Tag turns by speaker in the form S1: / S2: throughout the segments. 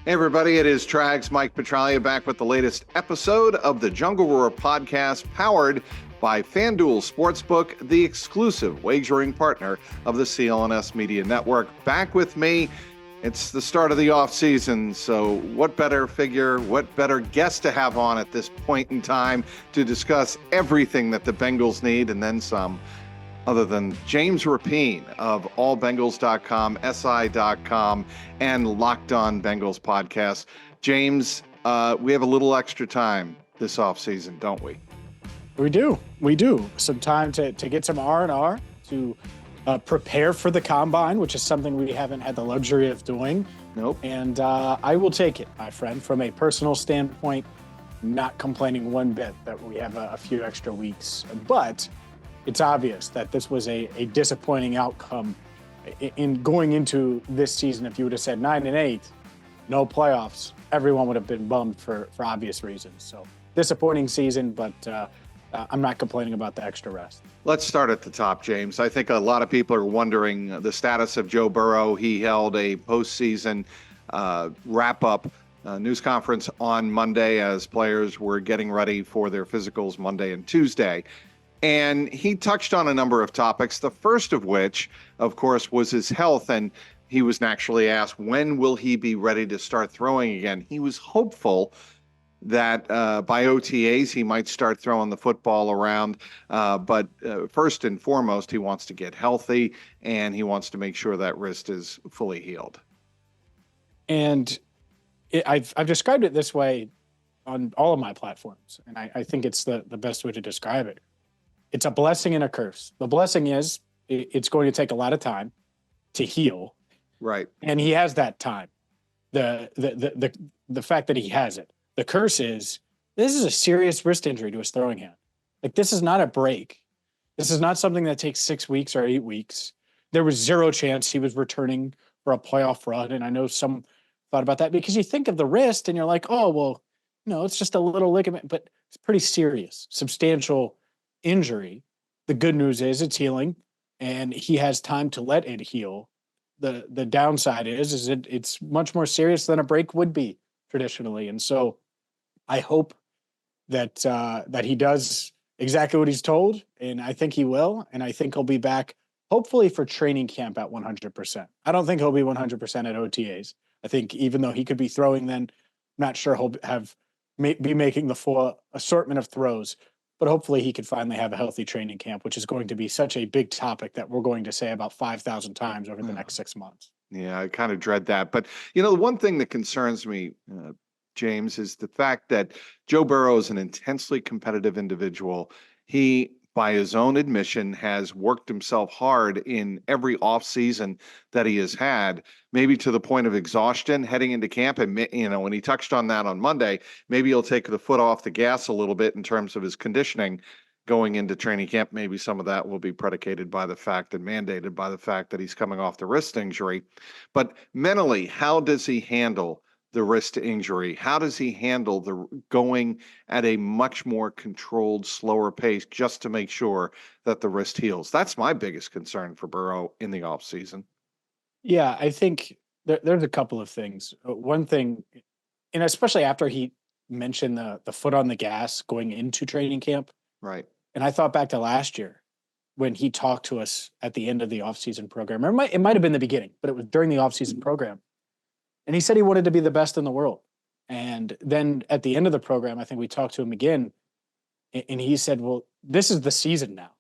S1: Hey everybody, it is Trags, Mike Petralia back with the latest episode of the Jungle Roar podcast powered by FanDuel Sportsbook, the exclusive wagering partner of the CLNS Media Network. Back with me, it's the start of the offseason, so what better guest to have on at this point in time to discuss everything that the Bengals need and then some, other than James Rapien of allbengals.com, si.com, and Locked On Bengals podcast. James, we have a little extra time this offseason, don't we?
S2: We do. Some time to get some R&R, to prepare for the combine, which is something we haven't had the luxury of doing.
S1: Nope.
S2: And I will take it, my friend, from a personal standpoint, not complaining one bit that we have a few extra weeks. But it's obvious that this was a disappointing outcome in going into this season. If you would have said 9-8, no playoffs, everyone would have been bummed for obvious reasons. So disappointing season, but I'm not complaining about the extra rest.
S1: Let's start at the top, James. I think a lot of people are wondering the status of Joe Burrow. He held a postseason wrap-up news conference on Monday as players were getting ready for their physicals Monday and Tuesday. And he touched on a number of topics, the first of which, of course, was his health. And he was naturally asked, when will he be ready to start throwing again? He was hopeful that by OTAs, he might start throwing the football around. But first and foremost, he wants to get healthy, and he wants to make sure that wrist is fully healed.
S2: And I've described it this way on all of my platforms, and I think it's the best way to describe it. It's a blessing and a curse. The blessing is it's going to take a lot of time to heal.
S1: Right.
S2: And he has that time. The fact that he has it. The curse is this is a serious wrist injury to his throwing hand. Like, this is not a break. This is not something that takes 6 weeks or 8 weeks. There was zero chance he was returning for a playoff run. And I know some thought about that because you think of the wrist and you're like, oh, well, it's just a little ligament, but it's pretty serious, substantial injury. The good news is it's healing and he has time to let it heal. The downside is it's much more serious than a break would be traditionally. And so I hope that he does exactly what he's told, and I think he will, and I think he'll be back hopefully for training camp at 100%. I don't think he'll be 100% at OTAs. I think even though he could be throwing then, I'm not sure he'll be making the full assortment of throws. But hopefully he could finally have a healthy training camp, which is going to be such a big topic that we're going to say about 5,000 times over the next 6 months.
S1: Yeah, I kind of dread that. But, the one thing that concerns me, James, is the fact that Joe Burrow is an intensely competitive individual. He, by his own admission, has worked himself hard in every offseason that he has had, maybe to the point of exhaustion heading into camp. And, when he touched on that on Monday, maybe he'll take the foot off the gas a little bit in terms of his conditioning going into training camp. Maybe some of that will be predicated by the fact and mandated by the fact that he's coming off the wrist injury. But mentally, how does he handle the wrist injury? How does he handle the going at a much more controlled, slower pace just to make sure that the wrist heals? That's my biggest concern for Burrow in the offseason.
S2: Yeah, I think there's a couple of things. One thing, and especially after he mentioned the foot on the gas going into training camp.
S1: Right.
S2: And I thought back to last year when he talked to us at the end of the offseason program. Or it might have been the beginning, but it was during the offseason program. And he said he wanted to be the best in the world. And then at the end of the program, I think we talked to him again, and he said, well, this is the season now.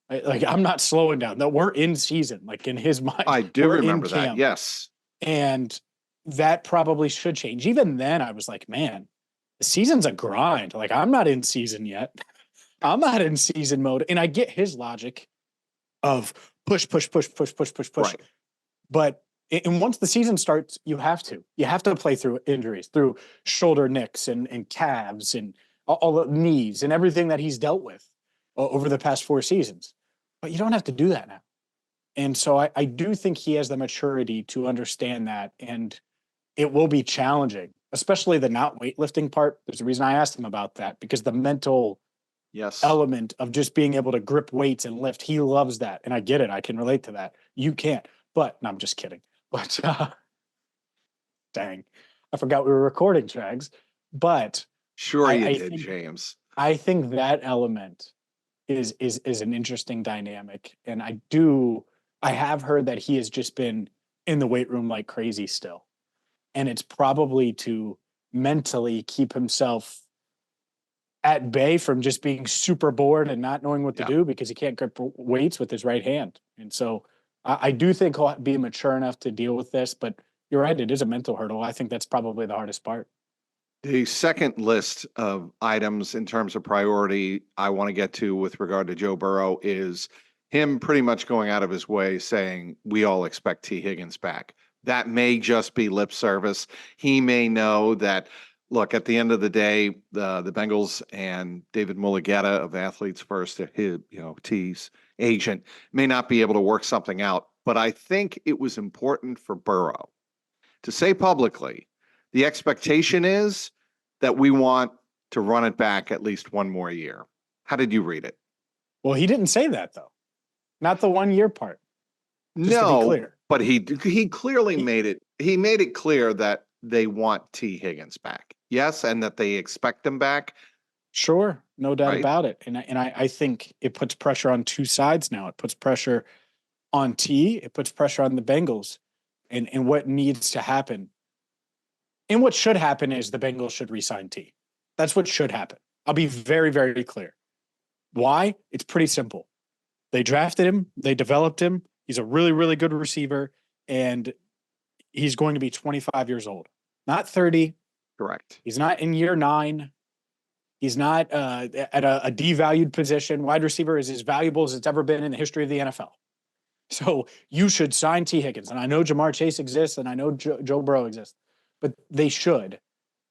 S2: Like, I'm not slowing down. No, we're in season, like in his mind.
S1: I do remember that, yes.
S2: And that probably should change. Even then, I was like, man, the season's a grind. Like, I'm not in season yet. I'm not in season mode. And I get his logic of push.
S1: Right.
S2: But and once the season starts, you have to play through injuries, through shoulder nicks and calves and all the knees and everything that he's dealt with over the past 4 seasons. But you don't have to do that now. And so I do think he has the maturity to understand that. And it will be challenging, especially the not weightlifting part. There's a reason I asked him about that, because the mental element of just being able to grip weights and lift, he loves that. And I get it. I can relate to that. You can't. But no, I'm just kidding. But dang. I forgot we were recording, Trags. But
S1: Sure you
S2: I
S1: did,
S2: think
S1: James.
S2: I think that element is an interesting dynamic. And I have heard that he has just been in the weight room like crazy still. And it's probably to mentally keep himself at bay from just being super bored and not knowing what to
S1: Yeah.
S2: do because he can't grip weights with his right hand. And so I do think he'll be mature enough to deal with this, but you're right, it is a mental hurdle. I think that's probably the hardest part.
S1: The second list of items in terms of priority I want to get to with regard to Joe Burrow is him pretty much going out of his way saying, we all expect Tee Higgins back. That may just be lip service. He may know that, look, at the end of the day, the Bengals and David Mulligetta of Athletes First, T's agent, may not be able to work something out. But I think it was important for Burrow to say publicly, the expectation is that we want to run it back at least one more year. How did you read it?
S2: Well, he didn't say that though. Not the 1 year part. Just to be clear.
S1: But he clearly made it clear that they want Tee Higgins back. Yes, and that they expect him back.
S2: Sure, no doubt
S1: Right.
S2: about it. And I think it puts pressure on two sides now. It puts pressure on T, it puts pressure on the Bengals. And what needs to happen. And what should happen is the Bengals should re-sign T. That's what should happen. I'll be very, very clear. Why? It's pretty simple. They drafted him, they developed him. He's a really, really good receiver, and he's going to be 25 years old, not 30.
S1: Correct.
S2: He's not in year 9. He's not at a devalued position. Wide receiver is as valuable as it's ever been in the history of the NFL. So you should sign Tee Higgins. And I know Jamar Chase exists, and I know Joe Burrow exists, but they should.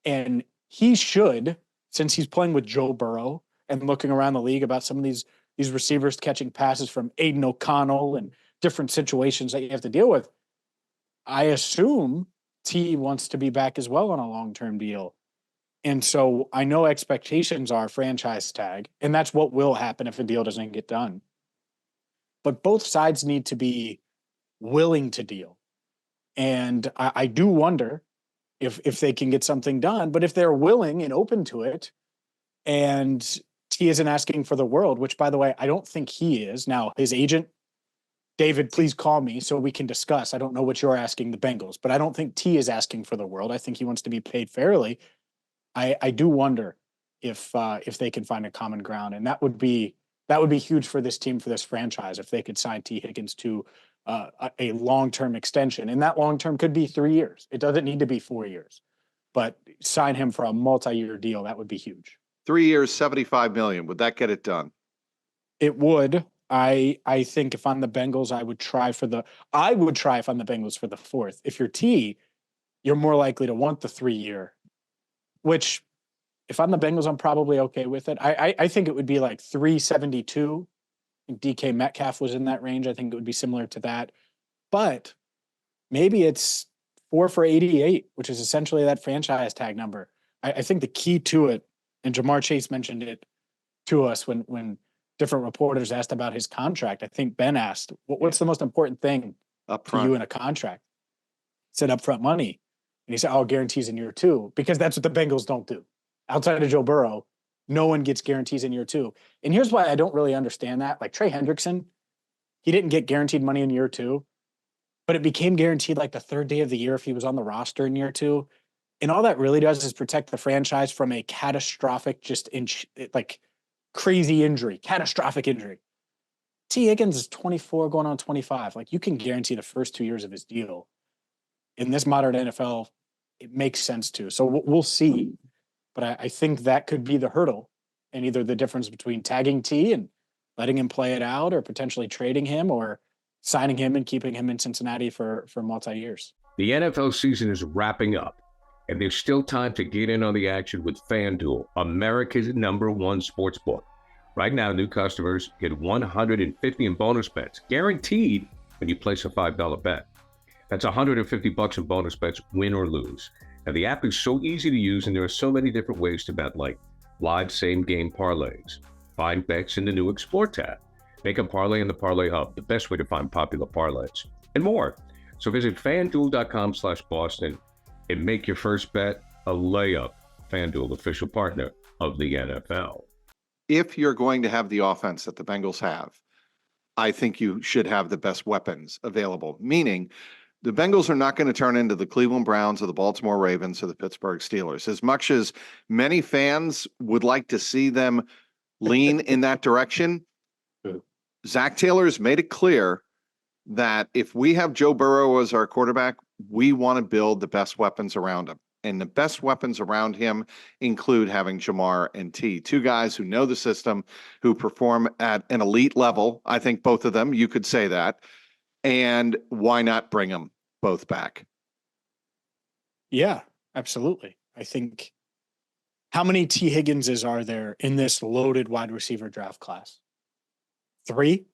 S2: And he should, since he's playing with Joe Burrow and looking around the league about some of these receivers catching passes from Aiden O'Connell and different situations that you have to deal with. I assume T wants to be back as well on a long-term deal. And so I know expectations are franchise tag, and that's what will happen if a deal doesn't get done. But both sides need to be willing to deal. And I do wonder if they can get something done, but if they're willing and open to it, and T isn't asking for the world, which, by the way, I don't think he is. Now, his agent, David, please call me so we can discuss. I don't know what you're asking the Bengals, but I don't think T is asking for the world. I think he wants to be paid fairly. I do wonder if they can find a common ground, and that would be huge for this team, for this franchise, if they could sign Tee Higgins to a long-term extension. And that long-term could be 3 years. It doesn't need to be 4 years, but sign him for a multi-year deal. That would be huge.
S1: 3 years, $75 million. Would that get it done?
S2: It would. I think if I'm the Bengals, I would try if I'm the Bengals for the 4th. If you're T, you're more likely to want the 3 year, which if I'm the Bengals, I'm probably okay with it. I think it would be like 372. I think DK Metcalf was in that range. I think it would be similar to that. But maybe it's 4 for 88, which is essentially that franchise tag number. I think the key to it, and Jamar Chase mentioned it to us when different reporters asked about his contract. I think Ben asked, what's the most important thing to you in a contract? He said upfront money. And he said, guarantees in year 2, because that's what the Bengals don't do. Outside of Joe Burrow, no one gets guarantees in year 2. And here's why I don't really understand that. Like Trey Hendrickson, he didn't get guaranteed money in year 2, but it became guaranteed like the 3rd day of the year if he was on the roster in year 2. And all that really does is protect the franchise from a catastrophic, crazy injury, catastrophic injury. Tee Higgins is 24 going on 25. Like, you can guarantee the first 2 years of his deal. In this modern NFL, it makes sense to. So we'll see. But I think that could be the hurdle, and either the difference between tagging T and letting him play it out, or potentially trading him, or signing him and keeping him in Cincinnati for multi-years.
S3: The NFL season is wrapping up, and there's still time to get in on the action with FanDuel, America's #1 sportsbook. Right now, new customers get $150 in bonus bets, guaranteed when you place a $5 bet. That's $150 in bonus bets, win or lose. Now, the app is so easy to use, and there are so many different ways to bet, like live same-game parlays, find bets in the new Explore tab, make a parlay in the Parlay Hub, the best way to find popular parlays, and more. So visit FanDuel.com/Boston and make your first bet a layup. FanDuel, official partner of the NFL.
S1: If you're going to have the offense that the Bengals have, I think you should have the best weapons available, meaning the Bengals are not going to turn into the Cleveland Browns or the Baltimore Ravens or the Pittsburgh Steelers. As much as many fans would like to see them lean in that direction, Zach Taylor's made it clear that if we have Joe Burrow as our quarterback, we want to build the best weapons around him. And the best weapons around him include having Jamar and T, two guys who know the system, who perform at an elite level. I think both of them, you could say that. And why not bring them both back?
S2: Yeah, absolutely. I think, how many Tee Higginses are there in this loaded wide receiver draft class? Three?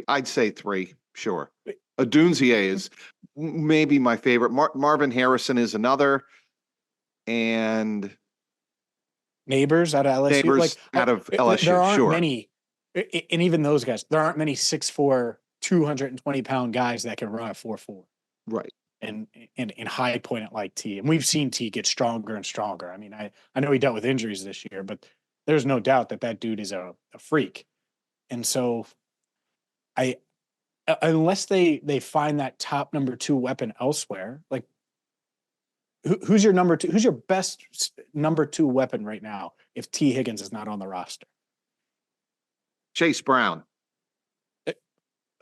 S1: I'd say three. Sure. Adunzier is maybe my favorite. Marvin Harrison is another. And
S2: Neighbors out of LSU.
S1: Neighbors out of LSU.
S2: There aren't
S1: sure.
S2: many, and even those guys, there aren't many 6'4", 220-pound guys that can run a 4.4.
S1: Right.
S2: And high point at like T. And we've seen T get stronger and stronger. I mean, I know he dealt with injuries this year, but there's no doubt that dude is a freak. And so unless they find that top number 2 weapon elsewhere, like who's your number 2? Who's your best number 2 weapon right now if Tee Higgins is not on the roster?
S1: Chase Brown.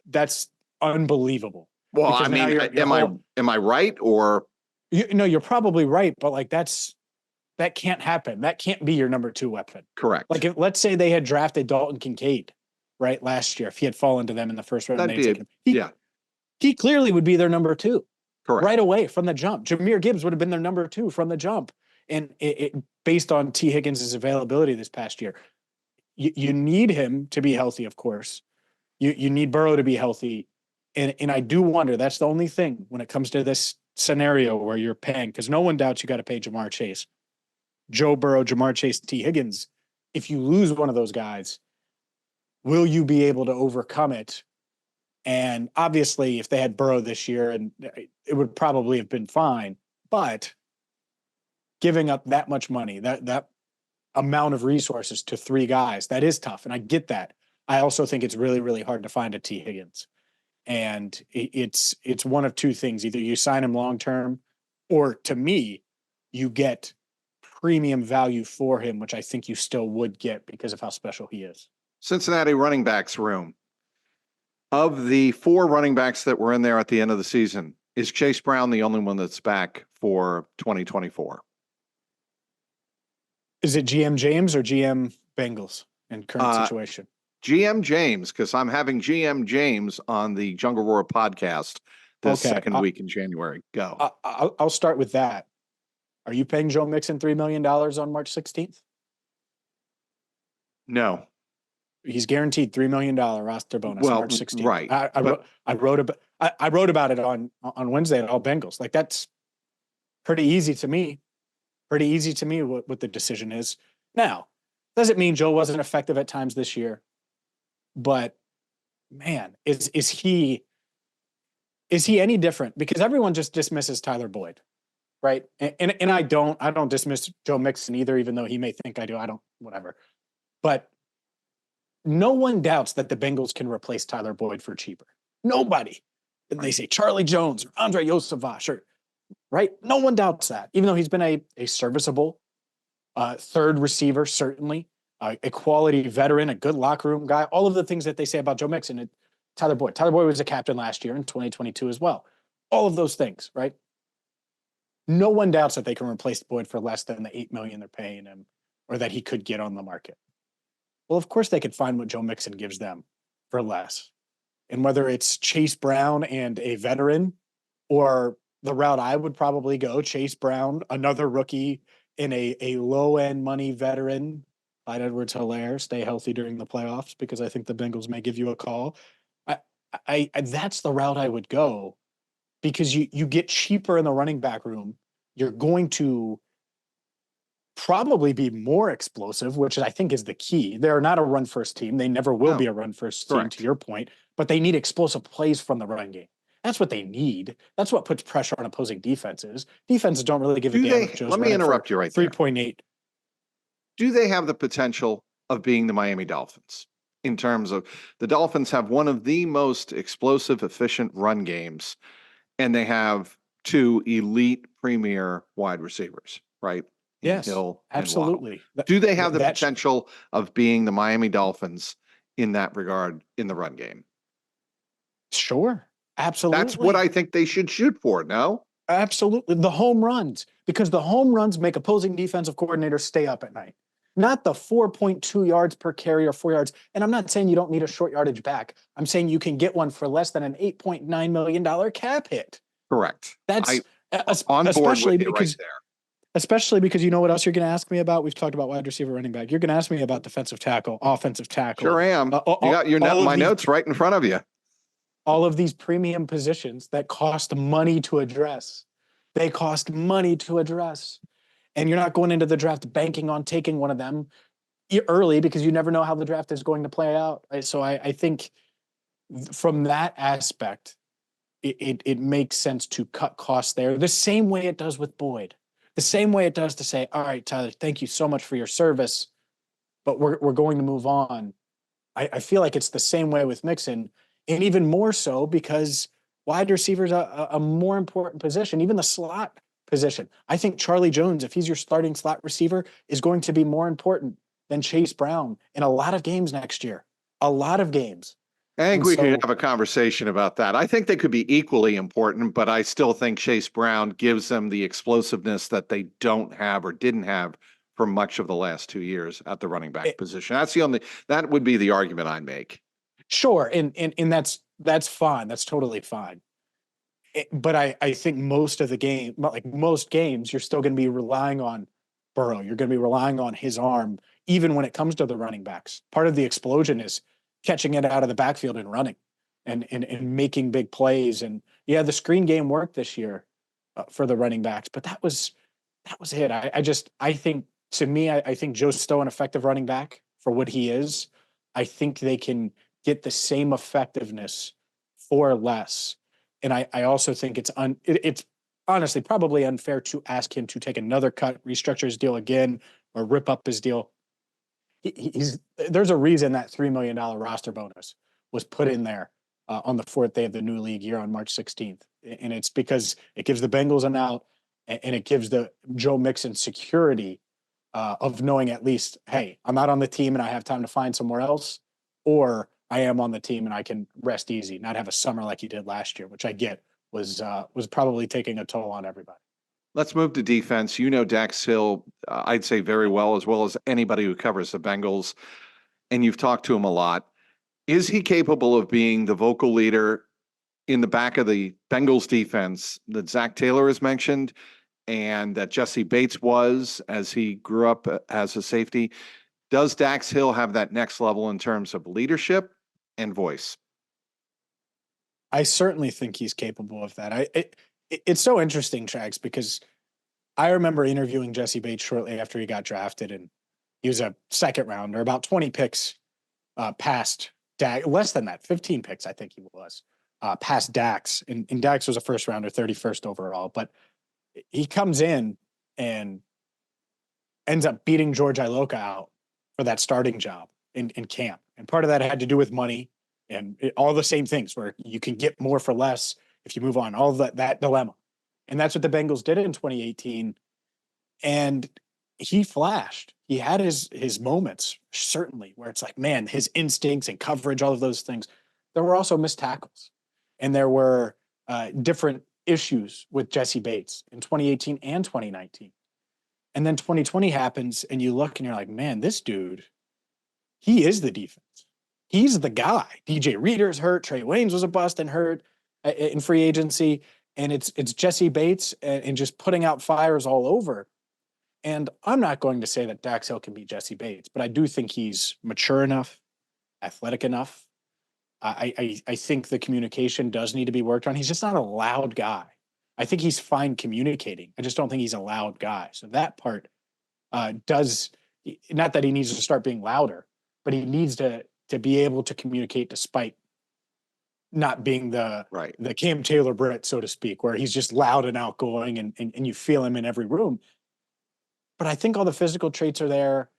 S2: That's unbelievable.
S1: Well,
S2: Because
S1: I mean, am I right or
S2: you're probably right, but like that can't happen. That can't be your number 2 weapon.
S1: correct?
S2: Like let's say they had drafted Dalton Kincaid right last year, if he had fallen to them in the first round, he clearly would be their number 2.
S1: Correct.
S2: Right away from the jump. Jameer Gibbs would have been their number 2 from the jump. And it based on Tee Higgins' availability this past year, you need him to be healthy, of course. You need Burrow to be healthy. And I do wonder, that's the only thing when it comes to this scenario where you're paying, because no one doubts you got to pay Jamar Chase. Joe Burrow, Jamar Chase, Tee Higgins. If you lose one of those guys, will you be able to overcome it? And obviously, if they had Burrow this year, and it would probably have been fine, but giving up that much money, that amount of resources to 3 guys, that is tough. And I get that. I also think it's really, really hard to find a Tee Higgins. And it's one of 2 things. Either you sign him long-term, or to me, you get premium value for him, which I think you still would get because of how special he is.
S1: Cincinnati running backs room. Of the 4 running backs that were in there at the end of the season, is Chase Brown the only one that's back for 2024?
S2: Is it GM James or GM Bengals in current situation?
S1: GM James, because I'm having GM James on the Jungle Roar podcast the second week in January. Go.
S2: I'll start with that. Are you paying Joe Mixon $3 million on March 16th?
S1: No.
S2: He's guaranteed $3 million roster bonus March 16th.
S1: Right.
S2: I wrote about it on Wednesday at All Bengals. Like, that's pretty easy to me. Pretty easy to me what the decision is. Now, doesn't mean Joe wasn't effective at times this year, but man, is he any different? Because everyone just dismisses Tyler Boyd, right? And I don't dismiss Joe Mixon either, even though he may think I do. I don't, whatever. But no one doubts that the Bengals can replace Tyler Boyd for cheaper. Nobody. And they say Charlie Jones or Andre Yosavash, right? No one doubts that, even though he's been a serviceable third receiver, certainly, a quality veteran, a good locker room guy, all of the things that they say about Joe Mixon and Tyler Boyd. Tyler Boyd was a captain last year in 2022 as well. All of those things, right? No one doubts that they can replace Boyd for less than the $8 million they're paying him, or that he could get on the market. Well, of course they could find what Joe Mixon gives them for less. And whether it's Chase Brown and a veteran, or the route I would probably go, Chase Brown, another rookie, and a low-end money veteran, Clyde Edwards-Helaire, stay healthy during the playoffs, because I think the Bengals may give you a call. I that's the route I would go, because you get cheaper in the running back room. You're going to probably be more explosive, which I think is the key. They're not a run-first team. They never will be a run-first team, to your point, but they need explosive plays from the run game. That's what they need. That's what puts pressure on opposing defenses. Defenses don't really give a damn if Joe's
S1: Let me
S2: running
S1: interrupt
S2: for
S1: you right there.
S2: 3.8.
S1: Do they have the potential of being the Miami Dolphins in terms of the Dolphins have one of the most explosive, efficient run games, and they have two elite premier wide receivers, right? In
S2: Yes,
S1: Hill and Waddle.
S2: absolutely.
S1: Do they have the
S2: That-
S1: potential of being the Miami Dolphins in that regard in the run game?
S2: Sure. Absolutely.
S1: That's what I think they should shoot for, no?
S2: Absolutely. The home runs, because the home runs make opposing defensive coordinators stay up at night. Not the 4.2 yards per carry or 4 yards. And I'm not saying you don't need a short yardage back. I'm saying you can get one for less than an $8.9 million cap hit.
S1: Correct.
S2: That's
S1: On board
S2: especially
S1: with you
S2: because
S1: right there.
S2: especially because you know what else you're going to ask me about? We've talked about wide receiver, running back. You're going to ask me about defensive tackle, offensive tackle.
S1: Sure am. You got my notes right in front of you.
S2: All of these premium positions that cost money to address. They cost money to address. And you're not going into the draft banking on taking one of them early because you never know how the draft is going to play out. So I think from that aspect, it makes sense to cut costs there the same way it does with Boyd. The same way it does to say, all right, Tyler, thank you so much for your service, but we're going to move on. I feel like it's the same way with Mixon, and even more so because wide receiver is a more important position, even the slot position. I think Charlie Jones, if he's your starting slot receiver, is going to be more important than Chase Brown in a lot of games next year. A lot of games.
S1: I think we could have a conversation about that. I think they could be equally important, but I still think Chase Brown gives them the explosiveness that they don't have or didn't have for much of the last 2 years at the running back position. That would be the argument I'd make.
S2: Sure. And that's fine. That's totally fine. But I think most of the game, like most games, you're still going to be relying on Burrow. You're going to be relying on his arm, even when it comes to the running backs. Part of the explosion is catching it out of the backfield and running and making big plays. And yeah, the screen game worked this year for the running backs, but that was it. I think, to me, I think Joe's still an effective running back for what he is. I think they can get the same effectiveness for less. And I also think it's honestly probably unfair to ask him to take another cut, restructure his deal again, or rip up his deal. There's a reason that $3 million roster bonus was put in there on the fourth day of the new league year on March 16th. And it's because it gives the Bengals an out and it gives the Joe Mixon security of knowing at least, hey, I'm not on the team and I have time to find somewhere else, or I am on the team and I can rest easy, not have a summer like he did last year, which I get was probably taking a toll on everybody.
S1: Let's move to defense. You know Dax Hill, I'd say very well as anybody who covers the Bengals, and you've talked to him a lot. Is he capable of being the vocal leader in the back of the Bengals defense that Zach Taylor has mentioned and that Jesse Bates was as he grew up as a safety? Does Dax Hill have that next level in terms of leadership and voice?
S2: I certainly think he's capable of that. It's so interesting, Trags, because I remember interviewing Jesse Bates shortly after he got drafted, and he was a second rounder, about 20 picks past Dax, less than that, 15 picks, I think he was, past Dax. And Dax was a first rounder, 31st overall. But he comes in and ends up beating George Iloka out for that starting job in camp. And part of that had to do with money and all the same things where you can get more for less if you move on, all that dilemma. And that's what the Bengals did in 2018. And he flashed. He had his moments, certainly, where it's like, man, his instincts and coverage, all of those things. There were also missed tackles. And there were different issues with Jesse Bates in 2018 and 2019. And then 2020 happens and you look and you're like, man, this dude, he is the defense. He's the guy. DJ Reader's hurt. Trey Waynes was a bust and hurt in free agency. And it's Jesse Bates and just putting out fires all over. And I'm not going to say that Dax Hill can beat Jesse Bates, but I do think he's mature enough, athletic enough. I think the communication does need to be worked on. He's just not a loud guy. I think he's fine communicating. I just don't think he's a loud guy. So that part does, not that he needs to start being louder, but he needs to be able to communicate despite not being the
S1: Right.
S2: the Cam Taylor-Britt, so to speak, where he's just loud and outgoing and you feel him in every room. But I think all the physical traits are there.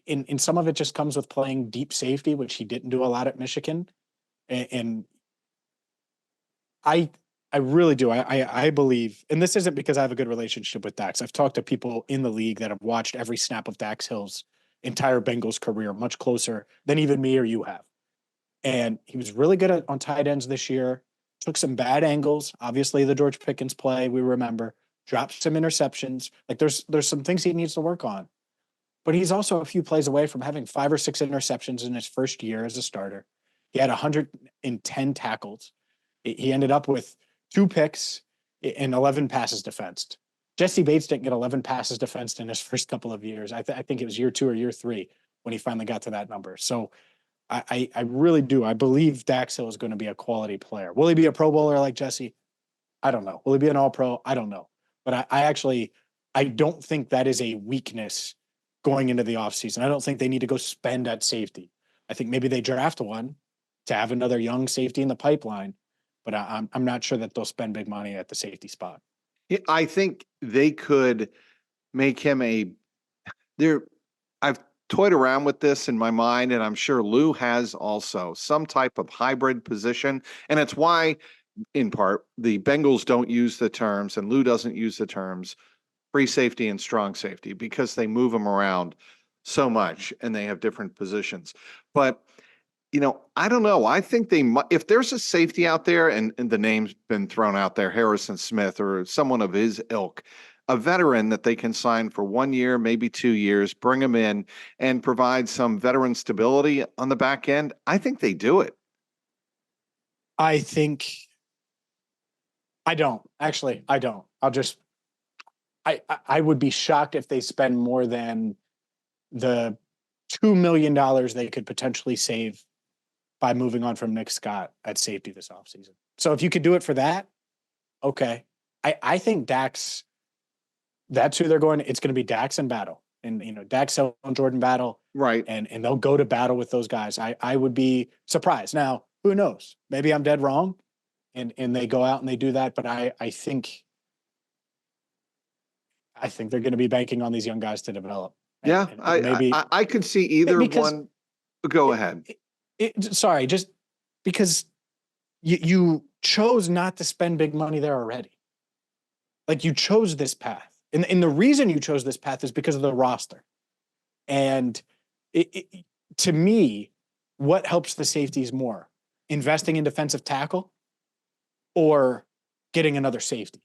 S2: In some of it just comes with playing deep safety, which he didn't do a lot at Michigan. And I I really do. I believe, and this isn't because I have a good relationship with Dax. I've talked to people in the league that have watched every snap of Dax Hill's entire Bengals career much closer than even me or you have. And he was really good on tight ends this year. Took some bad angles. Obviously, the George Pickens play, we remember. Dropped some interceptions. Like there's some things he needs to work on. But he's also a few plays away from having 5 or 6 interceptions in his first year as a starter. He had 110 tackles. He ended up with 2 picks and 11 passes defensed. Jesse Bates didn't get 11 passes defensed in his first couple of years. I think it was year 2 or year 3 when he finally got to that number. So I really do. I believe Dax Hill is going to be a quality player. Will he be a Pro Bowler like Jesse? I don't know. Will he be an All-Pro? I don't know. But I don't think that is a weakness going into the offseason. I don't think they need to go spend at safety. I think maybe they draft one to have another young safety in the pipeline, but I'm not sure that they'll spend big money at the safety spot.
S1: Yeah, I think they could make him I've toyed around with this in my mind, and I'm sure Lou has also some type of hybrid position. And it's why, in part, the Bengals don't use the terms and Lou doesn't use the terms free safety and strong safety, because they move them around so much and they have different positions. But I don't know. I think if there's a safety out there, and the name's been thrown out there, Harrison Smith or someone of his ilk, a veteran that they can sign for 1 year, maybe 2 years, bring him in and provide some veteran stability on the back end, I think they do it.
S2: I think I don't. Actually, I don't. I would be shocked if they spend more than the $2 million they could potentially save by moving on from Nick Scott at safety this offseason. So if you could do it for that, okay. I think Dax, that's who they're going. It's going to be Dax and Battle. And Dax Hill and Jordan Battle.
S1: Right.
S2: And they'll go to battle with those guys. I would be surprised. Now, who knows? Maybe I'm dead wrong and they go out and they do that. But I think they're going to be banking on these young guys to develop.
S1: Yeah,
S2: and maybe
S1: I could see either one. Go ahead.
S2: Sorry, just because you chose not to spend big money there already. Like you chose this path. And the reason you chose this path is because of the roster. And to me, what helps the safeties more? Investing in defensive tackle or getting another safety?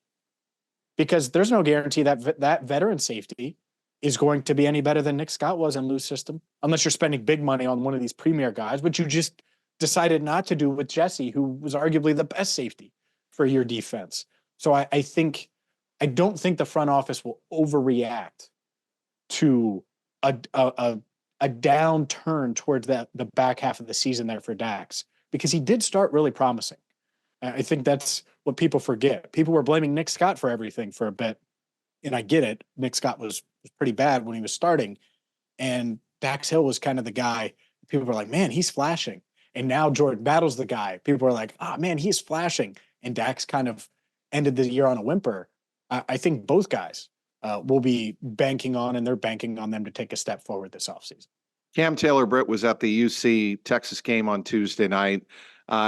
S2: Because there's no guarantee that veteran safety is going to be any better than Nick Scott was in Lou's system, unless you're spending big money on one of these premier guys, which you just decided not to do with Jesse, who was arguably the best safety for your defense. So I don't think the front office will overreact to a downturn towards the back half of the season there for Dax, because he did start really promising. I think that's what people forget. People were blaming Nick Scott for everything for a bit. And I get it. Nick Scott was pretty bad when he was starting. And Dax Hill was kind of the guy. People were like, man, he's flashing. And now Jordan Battle's the guy. People are like, oh, man, he's flashing. And Dax kind of ended the year on a whimper. I think both guys will be banking on, and they're banking on them to take a step forward this offseason.
S1: Cam Taylor-Britt was at the UC Texas game on Tuesday night.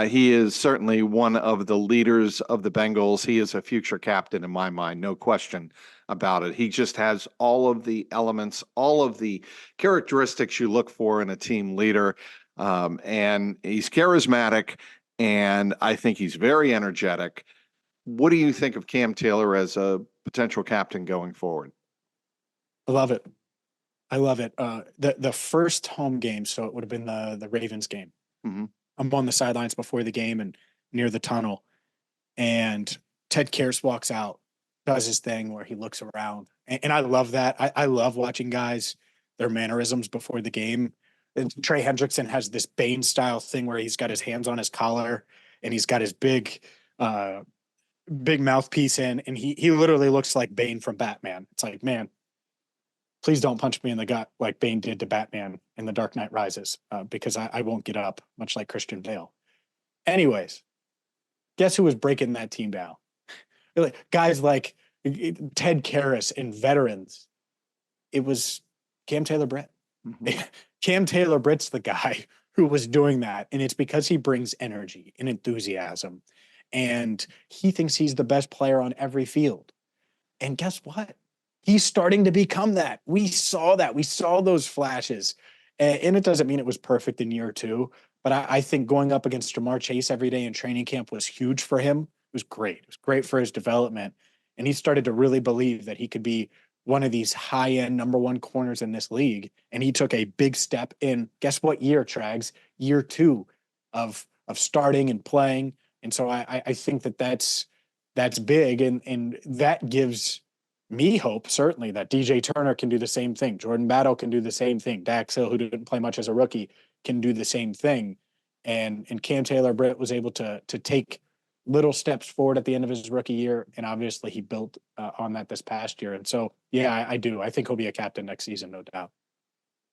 S1: He is certainly one of the leaders of the Bengals. He is a future captain in my mind, no question about it. He just has all of the elements, all of the characteristics you look for in a team leader. And he's charismatic, and I think he's very energetic. What do you think of Cam Taylor as a potential captain going forward?
S2: I love it. I love it. The first home game, so it would have been the Ravens game.
S1: Mm-hmm.
S2: I'm on the sidelines before the game and near the tunnel, and Ted Karras walks out, does his thing where he looks around, and I love that. I love watching guys, their mannerisms before the game. And Trey Hendrickson has this Bane style thing where he's got his hands on his collar and he's got his big mouthpiece in, and he literally looks like Bane from Batman. It's like, man, please don't punch me in the gut like Bane did to Batman in The Dark Knight Rises, because I won't get up, much like Christian Bale. Anyways, guess who was breaking that team down? Guys like Ted Karras and veterans. It was Cam Taylor-Britt.
S1: Mhm.
S2: Cam Taylor-Britt's the guy who was doing that. And it's because he brings energy and enthusiasm. And he thinks he's the best player on every field. And guess what? He's starting to become that. We saw that. We saw those flashes. And it doesn't mean it was perfect in year two. But I think going up against Jamar Chase every day in training camp was huge for him. It was great. It was great for his development. And he started to really believe that he could be one of these high-end number one corners in this league. And he took a big step in, guess what year, Trags? Year two of starting and playing. And so I think that's big. And that gives me hope, certainly, that DJ Turner can do the same thing. Jordan Battle can do the same thing. Dax Hill, who didn't play much as a rookie, can do the same thing. And Cam Taylor-Britt was able to take little steps forward at the end of his rookie year. And obviously he built on that this past year. And so, yeah, I do. I think he'll be a captain next season, no doubt.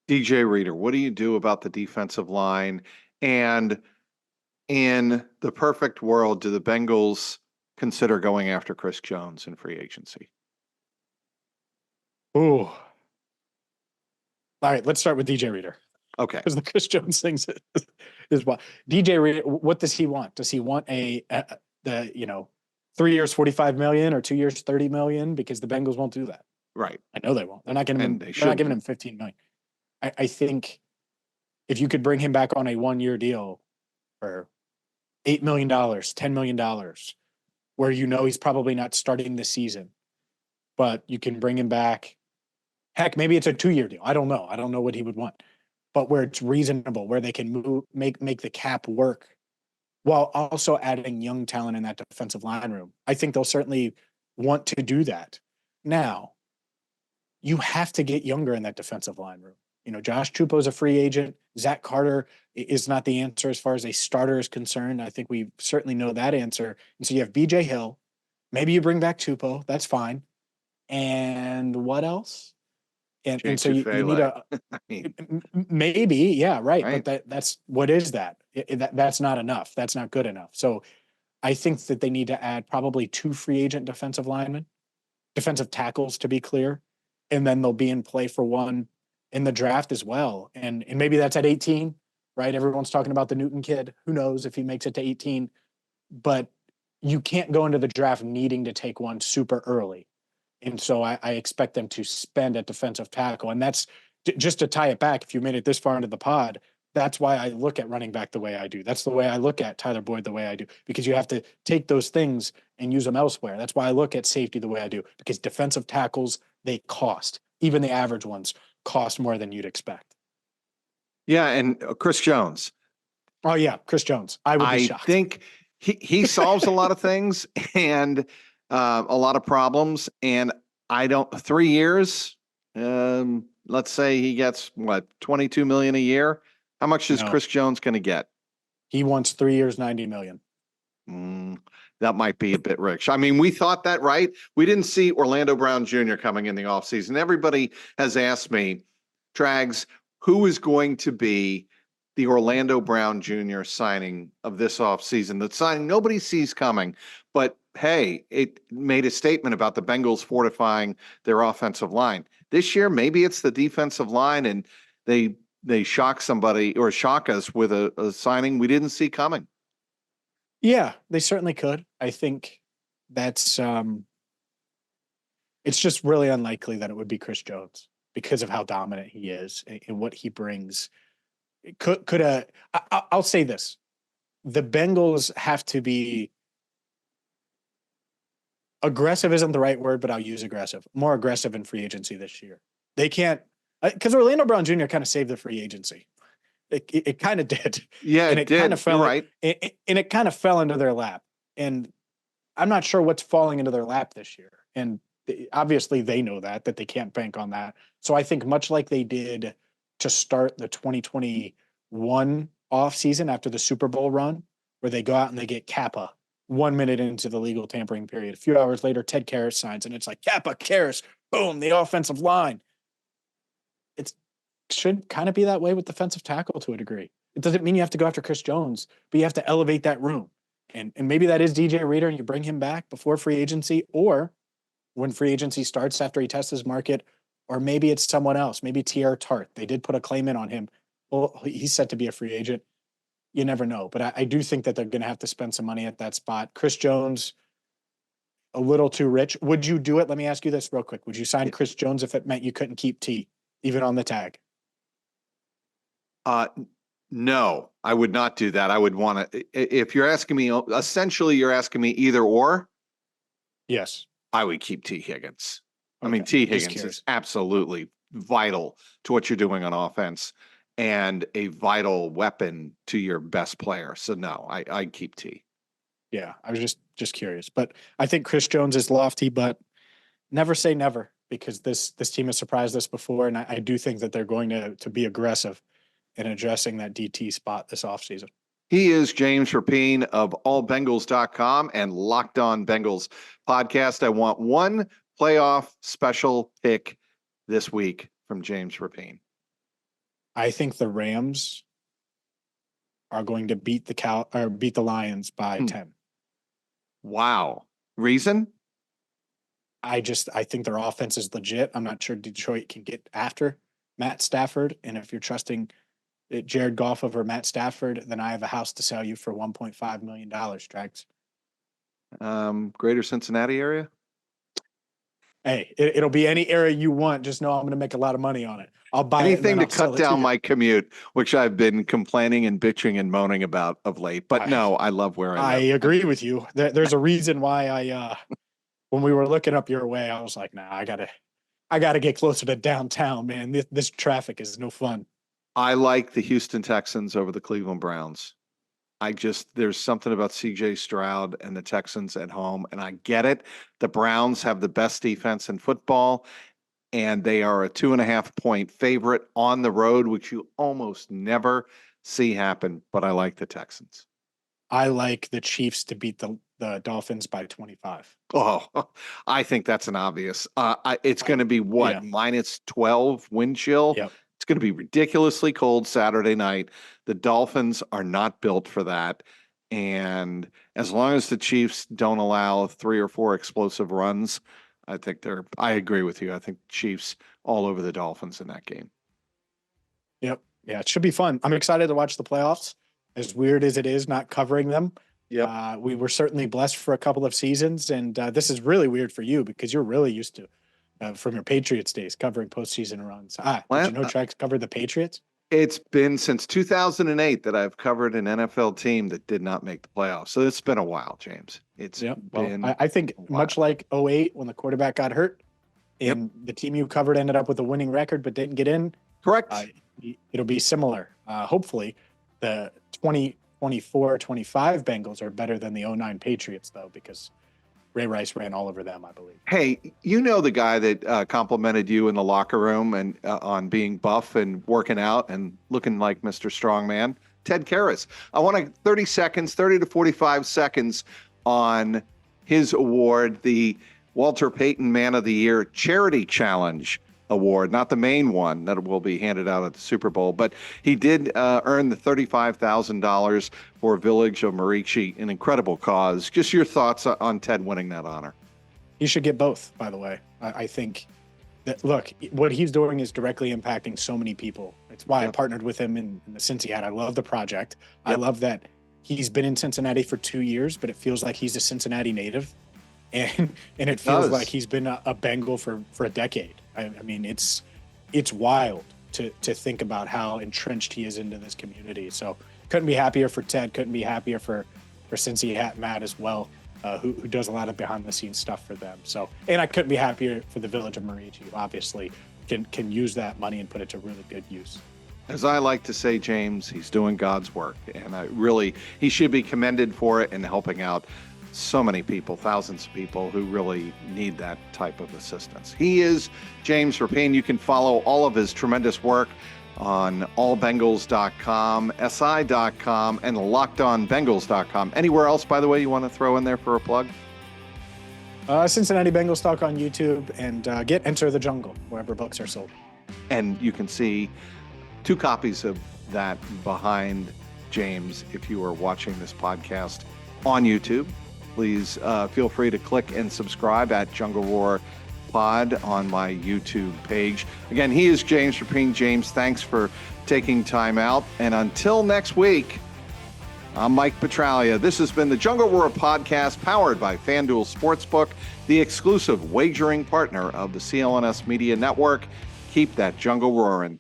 S1: DJ Reader, what do you do about the defensive line? And in the perfect world, do the Bengals consider going after Chris Jones in free agency?
S2: Ooh. All right, let's start with DJ Reader.
S1: Okay.
S2: Because the Chris Jones thing is what DJ Reader, what does he want? Does he want the 3 years, $45 million or 2 years, $30 million? Because the Bengals won't do that.
S1: Right.
S2: I know they won't. They're not giving him, they're not giving him $15 million. I think if you could bring him back on a 1 year deal for $8 million, $10 million, where he's probably not starting this season, but you can bring him back. Heck, maybe it's a 2 year deal. I don't know. I don't know what he would want, but where it's reasonable, where they can make the cap work while also adding young talent in that defensive line room. I think they'll certainly want to do that. Now, you have to get younger in that defensive line room. Josh Chupo is a free agent. Zach Carter is not the answer as far as a starter is concerned. I think we certainly know that answer. And so you have BJ Hill. Maybe you bring back Chupo. That's fine. And what else? And so you need maybe, yeah, right. But that's what is that? That's not enough. That's not good enough. So I think that they need to add probably 2 free agent defensive linemen, defensive tackles to be clear, and then they'll be in play for one in the draft as well. And maybe that's at 18, right? Everyone's talking about the Newton kid. Who knows if he makes it to 18? But you can't go into the draft needing to take one super early. And so I expect them to spend at defensive tackle. And that's just to tie it back. If you made it this far into the pod, that's why I look at running back the way I do. That's the way I look at Tyler Boyd the way I do, because you have to take those things and use them elsewhere. That's why I look at safety the way I do, because defensive tackles, they cost. Even the average ones cost more than you'd expect.
S1: Yeah, and Chris Jones.
S2: Oh, yeah, Chris Jones. I would be shocked.
S1: I think he solves a lot of things and a lot of problems. And 3 years, let's say he gets, $22 million a year? How much is Chris Jones going to get?
S2: He wants 3 years, $90 million.
S1: That might be a bit rich. I mean, we thought that, right? We didn't see Orlando Brown Jr. coming in the offseason. Everybody has asked me, Trags, who is going to be the Orlando Brown Jr. signing of this offseason? The signing nobody sees coming. But hey, it made a statement about the Bengals fortifying their offensive line. This year, maybe it's the defensive line, and they shock somebody or shock us with a signing we didn't see coming.
S2: Yeah, they certainly could. I think that's it's just really unlikely that it would be Chris Jones because of how dominant he is and what he brings. I'll say this. The Bengals have to be aggressive isn't the right word, but I'll use aggressive. More aggressive in free agency this year. They can't, because Orlando Brown Jr. kind of saved the free agency. It kind of did.
S1: Yeah,
S2: and
S1: it did.
S2: Kind of fell,
S1: You're right.
S2: And it kind of fell into their lap. And I'm not sure what's falling into their lap this year. And obviously they know that they can't bank on that. So I think much like they did to start the 2021 offseason after the Super Bowl run, where they go out and they get Kappa 1 minute into the legal tampering period. A few hours later, Ted Karras signs, and it's like Kappa, Karras, boom, the offensive line. It should kind of be that way with defensive tackle to a degree. It doesn't mean you have to go after Chris Jones, but you have to elevate that room. And maybe that is DJ Reader and you bring him back before free agency, or when free agency starts after he tests his market, or maybe it's someone else, maybe T.R. Tart. They did put a claim in on him. Well, he's set to be a free agent. You never know. But I do think that they're going to have to spend some money at that spot. Chris Jones, a little too rich. Would you do it? Let me ask you this real quick. Would you sign Chris Jones if it meant you couldn't keep T, even on the tag?
S1: No, I would not do that. I would want to, if you're asking me, essentially you're asking me either or,
S2: Yes.
S1: I would keep Tee Higgins. I
S2: Okay,
S1: mean, Tee
S2: just
S1: Higgins
S2: curious.
S1: is absolutely vital to what you're doing on offense and a vital weapon to your best player. So no, I'd keep T.
S2: Yeah, I was just curious. But I think Chris Jones is lofty, but never say never, because this team has surprised us before. And I do think that they're going to be aggressive in addressing that DT spot this offseason.
S1: He is James Rapien of allbengals.com and Locked On Bengals podcast. I want one playoff special pick this week from James Rapien.
S2: I think the Rams are going to beat the Lions by 10.
S1: Wow. Reason?
S2: I think their offense is legit. I'm not sure Detroit can get after Matt Stafford. And if you're trusting Jared Goff over Matt Stafford, then I have a house to sell you for $1.5 million, Trags.
S1: Greater Cincinnati area?
S2: Hey, it'll be any area you want. Just know I'm going to make a lot of money on it. I'll buy
S1: anything
S2: it
S1: to cut down my commute, which I've been complaining and bitching and moaning about of late. But no, I love where I live.
S2: agree with you. There's a reason why when we were looking up your way, I was like, nah, I gotta get closer to downtown, man. This traffic is no fun.
S1: I like the Houston Texans over the Cleveland Browns. There's something about CJ Stroud and the Texans at home, and I get it. The Browns have the best defense in football, and they are a 2.5-point favorite on the road, which you almost never see happen, but I like the Texans.
S2: I like the Chiefs to beat the Dolphins by 25.
S1: Oh, I think that's an obvious. It's going to be what, minus 12 wind chill?
S2: Yep.
S1: It's going to be ridiculously cold Saturday night. The Dolphins are not built for that. And as long as the Chiefs don't allow 3 or 4 explosive runs, I agree with you. I think Chiefs all over the Dolphins in that game.
S2: Yep. Yeah, it should be fun. I'm excited to watch the playoffs, as weird as it is not covering them.
S1: Yep.
S2: We were certainly blessed for a couple of seasons, and this is really weird for you because you're really used to, from your Patriots days, covering postseason runs. Did you know Trax covered the Patriots?
S1: It's been since 2008 that I've covered an NFL team that did not make the playoffs. So it's been a while, James. It's been
S2: I think much like 2008 when the quarterback got hurt and the team you covered ended up with a winning record but didn't get in.
S1: Correct.
S2: It'll be similar. Hopefully the 2024-25 Bengals are better than the 2009 Patriots, though, because Ray Rice ran all over them, I believe.
S1: Hey, you know the guy that complimented you in the locker room and on being buff and working out and looking like Mr. Strongman, Ted Karras. I want 30 to 45 seconds on his award, the Walter Payton Man of the Year Charity Challenge Award, not the main one that will be handed out at the Super Bowl, but he did earn the $35,000 for Village of Marici, an incredible cause. Just your thoughts on Ted winning that honor.
S2: He should get both, by the way. I think that, look, what he's doing is directly impacting so many people. It's why I partnered with him in the Cincy ad. I love the project. I love that he's been in Cincinnati for 2 years, but it feels like he's a Cincinnati native. And it feels like he's been a Bengal for a decade. I mean, it's wild to think about how entrenched he is into this community. So couldn't be happier for Ted. Couldn't be happier for Cincy Hat Matt as well, who does a lot of behind the scenes stuff for them. So, and I couldn't be happier for the Village of Marici, who obviously can use that money and put it to really good use.
S1: As I like to say, James, he's doing God's work, and he should be commended for it and helping out so many people, thousands of people who really need that type of assistance. He is James Rapien. You can follow all of his tremendous work on allbengals.com, si.com, and lockedonbengals.com. Anywhere else, by the way, you want to throw in there for a plug?
S2: Cincinnati Bengals Talk on YouTube, and get Enter the Jungle wherever books are sold.
S1: And you can see 2 copies of that behind James if you are watching this podcast on YouTube. Please feel free to click and subscribe at Jungle Roar Pod on my YouTube page. Again, he is James Rapien. James, thanks for taking time out. And until next week, I'm Mike Petralia. This has been the Jungle Roar Podcast, powered by FanDuel Sportsbook, the exclusive wagering partner of the CLNS Media Network. Keep that jungle roaring.